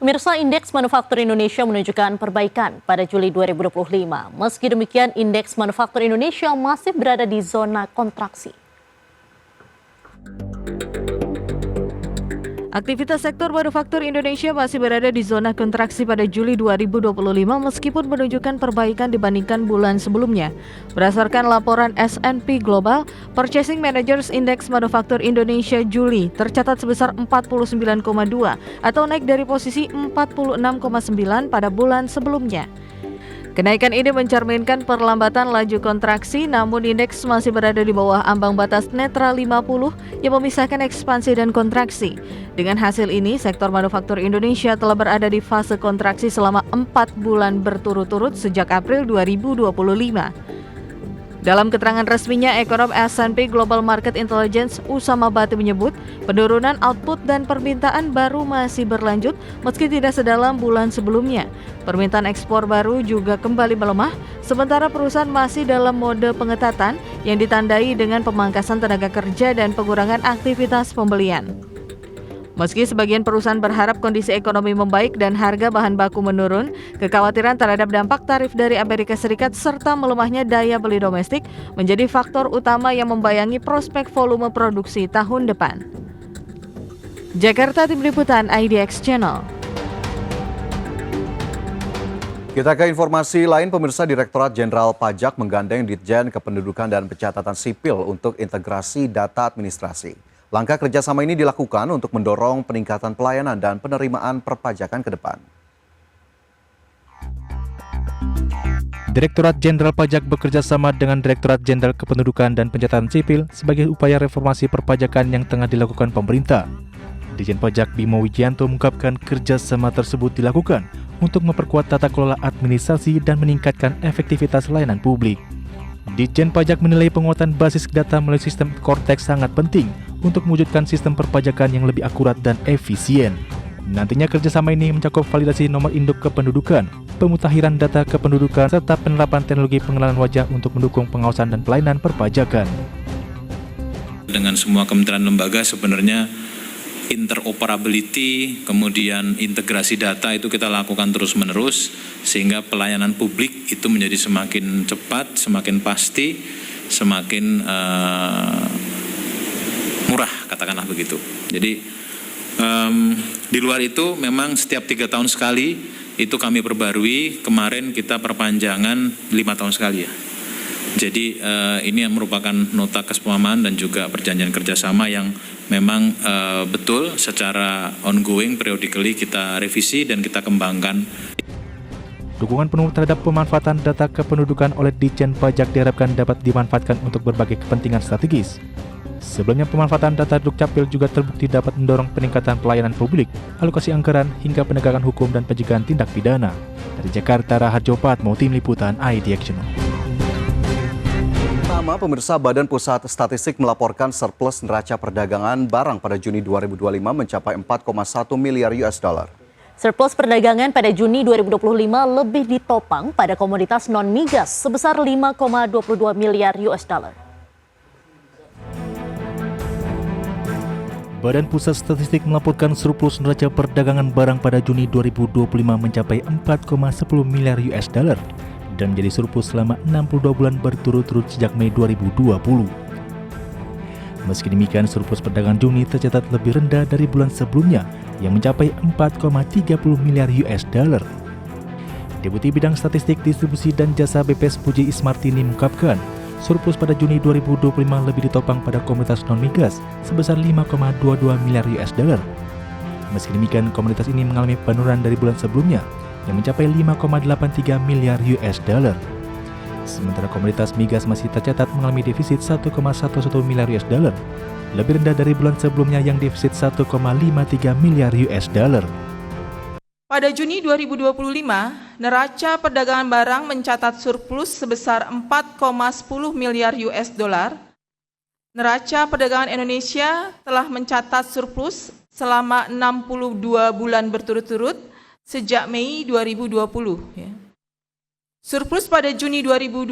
Pemirsa, Indeks Manufaktur Indonesia menunjukkan perbaikan pada Juli 2025. Meski demikian, Indeks Manufaktur Indonesia masih berada di zona kontraksi. Aktivitas sektor manufaktur Indonesia masih berada di zona kontraksi pada Juli 2025 meskipun menunjukkan perbaikan dibandingkan bulan sebelumnya. Berdasarkan laporan S&P Global, Purchasing Managers Index Manufaktur Indonesia Juli tercatat sebesar 49,2 atau naik dari posisi 46,9 pada bulan sebelumnya. Kenaikan ini mencerminkan perlambatan laju kontraksi, namun indeks masih berada di bawah ambang batas netral 50 yang memisahkan ekspansi dan kontraksi. Dengan hasil ini, sektor manufaktur Indonesia telah berada di fase kontraksi selama 4 bulan berturut-turut sejak April 2025. Dalam keterangan resminya, ekonom S&P Global Market Intelligence Usama Bati menyebut penurunan output dan permintaan baru masih berlanjut meski tidak sedalam bulan sebelumnya. Permintaan ekspor baru juga kembali melemah, sementara perusahaan masih dalam mode pengetatan yang ditandai dengan pemangkasan tenaga kerja dan pengurangan aktivitas pembelian. Meski sebagian perusahaan berharap kondisi ekonomi membaik dan harga bahan baku menurun, kekhawatiran terhadap dampak tarif dari Amerika Serikat serta melemahnya daya beli domestik menjadi faktor utama yang membayangi prospek volume produksi tahun depan. Jakarta, Tim Liputan IDX Channel. Kita ke informasi lain, pemirsa. Direktorat Jenderal Pajak menggandeng Ditjen Kependudukan dan Pencatatan Sipil untuk integrasi data administrasi. Langkah kerjasama ini dilakukan untuk mendorong peningkatan pelayanan dan penerimaan perpajakan ke depan. Direktorat Jenderal Pajak bekerja sama dengan Direktorat Jenderal Kependudukan dan Pencatatan Sipil sebagai upaya reformasi perpajakan yang tengah dilakukan pemerintah. Ditjen Pajak Bimo Wijianto mengungkapkan kerjasama tersebut dilakukan untuk memperkuat tata kelola administrasi dan meningkatkan efektivitas layanan publik. Ditjen Pajak menilai penguatan basis data melalui sistem Cortex sangat penting untuk mewujudkan sistem perpajakan yang lebih akurat dan efisien. Nantinya kerjasama ini mencakup validasi nomor induk kependudukan, pemutakhiran data kependudukan, serta penerapan teknologi pengenalan wajah untuk mendukung pengawasan dan pelayanan perpajakan. Dengan semua kementerian lembaga sebenarnya interoperability, kemudian integrasi data itu kita lakukan terus-menerus sehingga pelayanan publik itu menjadi semakin cepat, semakin pasti, semakin murah, katakanlah begitu. Jadi di luar itu memang setiap 3 tahun sekali itu kami perbarui. Kemarin kita perpanjangan 5 tahun sekali ya. Jadi ini yang merupakan nota kesepahaman dan juga perjanjian kerjasama yang memang betul secara ongoing, periodically kita revisi dan kita kembangkan. Dukungan penuh terhadap pemanfaatan data kependudukan oleh Ditjen Pajak diharapkan dapat dimanfaatkan untuk berbagai kepentingan strategis. Sebelumnya, pemanfaatan data Dukcapil juga terbukti dapat mendorong peningkatan pelayanan publik, alokasi anggaran, hingga penegakan hukum dan pencegahan tindak pidana. Dari Jakarta, Raharjo Patmo, Tim Liputan IDX Channel. Pertama, pemirsa, Badan Pusat Statistik melaporkan surplus neraca perdagangan barang pada Juni 2025 mencapai 4,1 miliar US dollar. Surplus perdagangan pada Juni 2025 lebih ditopang pada komoditas non-migas sebesar 5,22 miliar US dollar. Badan Pusat Statistik melaporkan surplus neraca perdagangan barang pada Juni 2025 mencapai 4,10 miliar US dollar dan menjadi surplus selama 62 bulan berturut-turut sejak Mei 2020. Meski demikian, surplus perdagangan Juni tercatat lebih rendah dari bulan sebelumnya yang mencapai 4,30 miliar US dollar. Deputi Bidang Statistik Distribusi dan Jasa BPS Puji Ismartini mengungkapkan, surplus pada Juni 2025 lebih ditopang pada komoditas non-migas sebesar 5,22 miliar US dollar. Meski demikian, komoditas ini mengalami penurunan dari bulan sebelumnya yang mencapai 5,83 miliar US dollar. Sementara komoditas migas masih tercatat mengalami defisit 1,11 miliar US dollar, lebih rendah dari bulan sebelumnya yang defisit 1,53 miliar US dollar. Pada Juni 2025, neraca perdagangan barang mencatat surplus sebesar 4,10 miliar US dollar. Neraca perdagangan Indonesia telah mencatat surplus selama 62 bulan berturut-turut sejak Mei 2020. Surplus pada Juni 2025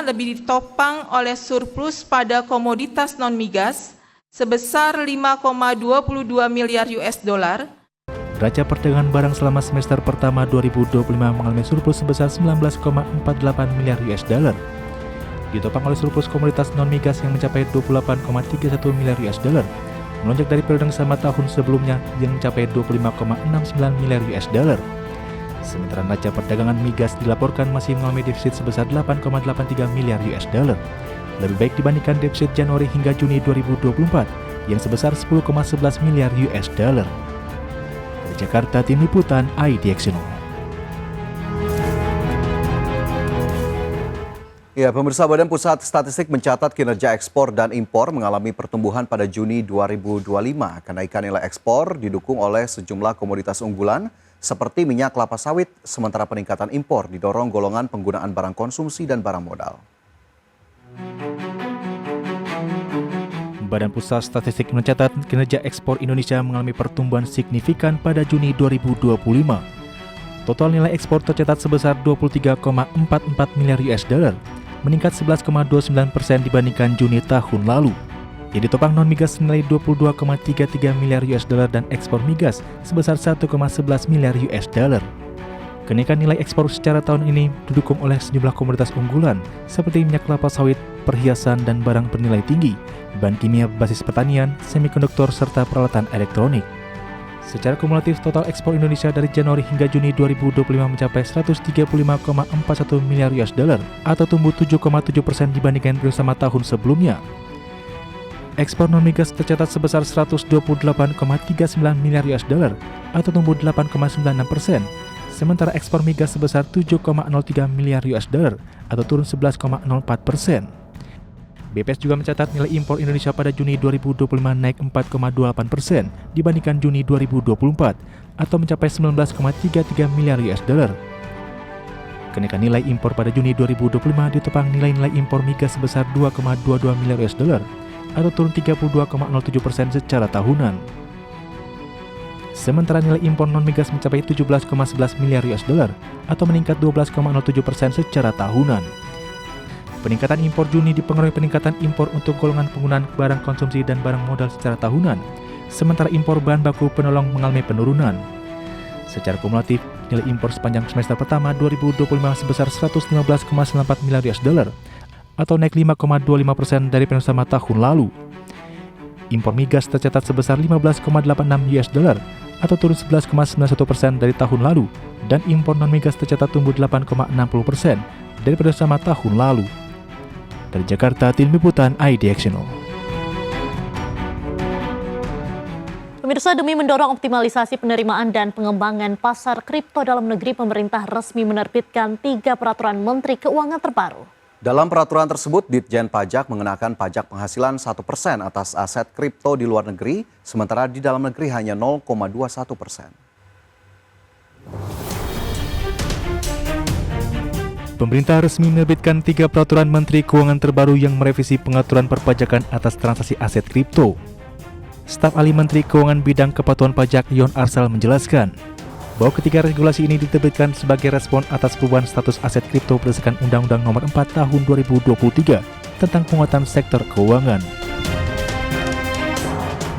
lebih ditopang oleh surplus pada komoditas non-migas sebesar 5,22 miliar US dollar. Neraca perdagangan barang selama semester pertama 2025 mengalami surplus sebesar 19,48 miliar US dollar. Ditopang oleh surplus komoditas non-migas yang mencapai 28,31 miliar US dollar, melonjak dari periode yang sama tahun sebelumnya yang mencapai 25,69 miliar US dollar. Sementara neraca perdagangan migas dilaporkan masih mengalami defisit sebesar 8,83 miliar US dollar, lebih baik dibandingkan defisit Januari hingga Juni 2024 yang sebesar 10,11 miliar US dollar. Dari Jakarta, Tim Liputan IDX Channel. Ya, pemirsa, Badan Pusat Statistik mencatat kinerja ekspor dan impor mengalami pertumbuhan pada Juni 2025. Kenaikan nilai ekspor didukung oleh sejumlah komoditas unggulan seperti minyak kelapa sawit, sementara peningkatan impor didorong golongan penggunaan barang konsumsi dan barang modal. Badan Pusat Statistik mencatat kinerja ekspor Indonesia mengalami pertumbuhan signifikan pada Juni 2025. Total nilai ekspor tercatat sebesar 23,44 miliar US dollar, meningkat 11,29% dibandingkan Juni tahun lalu. Yang ditopang non-migas senilai 22,33 miliar US dollar dan ekspor migas sebesar 1,11 miliar US dollar. Kenaikan nilai ekspor secara tahun ini didukung oleh sejumlah komoditas unggulan seperti minyak kelapa sawit, perhiasan dan barang bernilai tinggi, bahan kimia berbasis pertanian, semikonduktor serta peralatan elektronik. Secara kumulatif, total ekspor Indonesia dari Januari hingga Juni 2025 mencapai 135,41 miliar US dollar atau tumbuh 7,7% dibandingkan periode sama tahun sebelumnya. Ekspor non-migas tercatat sebesar 128,39 miliar US dollar atau tumbuh 8,96%, sementara ekspor migas sebesar 7,03 miliar US dollar atau turun 11,04%. BPS juga mencatat nilai impor Indonesia pada Juni 2025 naik 4,28% dibandingkan Juni 2024 atau mencapai 19,33 miliar US dollar. Kenaikan nilai impor pada Juni 2025 ditopang nilai-nilai impor migas sebesar 2,22 miliar US dollar atau turun 32,07% secara tahunan. Sementara nilai impor non-migas mencapai 17,11 miliar US dollar atau meningkat 12,07% secara tahunan. Peningkatan impor Juni dipengaruhi peningkatan impor untuk golongan penggunaan barang konsumsi dan barang modal secara tahunan, sementara impor bahan baku penolong mengalami penurunan. Secara kumulatif, nilai impor sepanjang semester pertama 2025 sebesar 115,94 miliar US dollar atau naik 5,25% dari periode sama tahun lalu. Impor migas tercatat sebesar 15,86 US dollar atau turun 11,91% dari tahun lalu, dan impor non-migas tercatat tumbuh 8,60% dari periode sama tahun lalu. Dari Jakarta, Tim Liputan IDX Channel. Pemirsa, demi mendorong optimalisasi penerimaan dan pengembangan pasar kripto dalam negeri, pemerintah resmi menerbitkan 3 peraturan Menteri Keuangan terbaru. Dalam peraturan tersebut, Ditjen Pajak mengenakan pajak penghasilan 1% atas aset kripto di luar negeri, sementara di dalam negeri hanya 0,21%. Pemerintah resmi menerbitkan 3 peraturan Menteri Keuangan terbaru yang merevisi pengaturan perpajakan atas transaksi aset kripto. Staf ahli Menteri Keuangan bidang kepatuhan pajak Yon Arsal menjelaskan bahwa ketiga regulasi ini diterbitkan sebagai respon atas perubahan status aset kripto berdasarkan Undang-Undang Nomor 4 Tahun 2023 tentang penguatan sektor keuangan.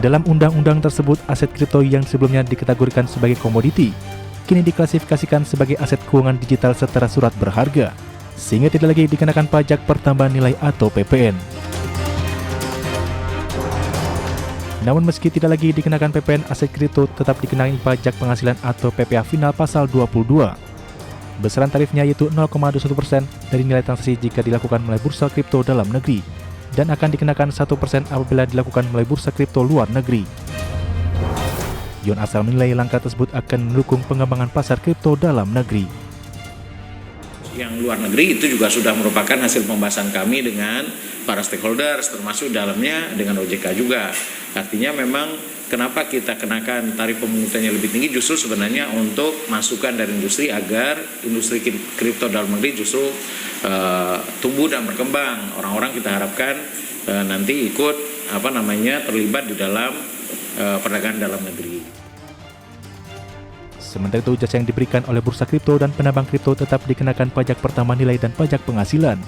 Dalam undang-undang tersebut, aset kripto yang sebelumnya dikategorikan sebagai komoditi kini diklasifikasikan sebagai aset keuangan digital setara surat berharga, sehingga tidak lagi dikenakan pajak pertambahan nilai atau PPN. Namun meski tidak lagi dikenakan PPN, aset kripto tetap dikenai pajak penghasilan atau PPh final pasal 22. Besaran tarifnya yaitu 0,21% dari nilai transaksi jika dilakukan melalui bursa kripto dalam negeri, dan akan dikenakan 1% apabila dilakukan melalui bursa kripto luar negeri. Yon Arsal menilai langkah tersebut akan mendukung pengembangan pasar kripto dalam negeri. Yang luar negeri itu juga sudah merupakan hasil pembahasan kami dengan para stakeholders, termasuk dalamnya dengan OJK juga. Artinya memang kenapa kita kenakan tarif pemungutannya lebih tinggi, justru sebenarnya untuk masukan dari industri agar industri kripto dalam negeri justru tumbuh dan berkembang. Orang-orang kita harapkan nanti ikut terlibat di dalam perdagangan dalam negeri. Sementara itu, jasa yang diberikan oleh bursa kripto dan penambang kripto tetap dikenakan pajak pertambahan nilai dan pajak penghasilan.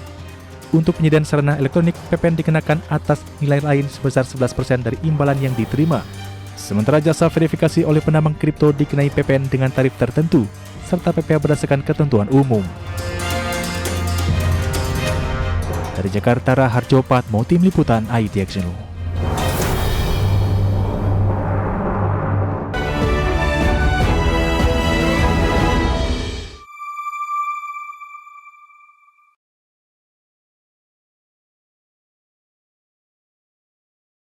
Untuk penyediaan sarana elektronik, PPN dikenakan atas nilai lain sebesar 11% dari imbalan yang diterima. Sementara jasa verifikasi oleh penambang kripto dikenai PPN dengan tarif tertentu, serta PPh berdasarkan ketentuan umum. Dari Jakarta, Raharjo Patmo, Tim Liputan ITX News.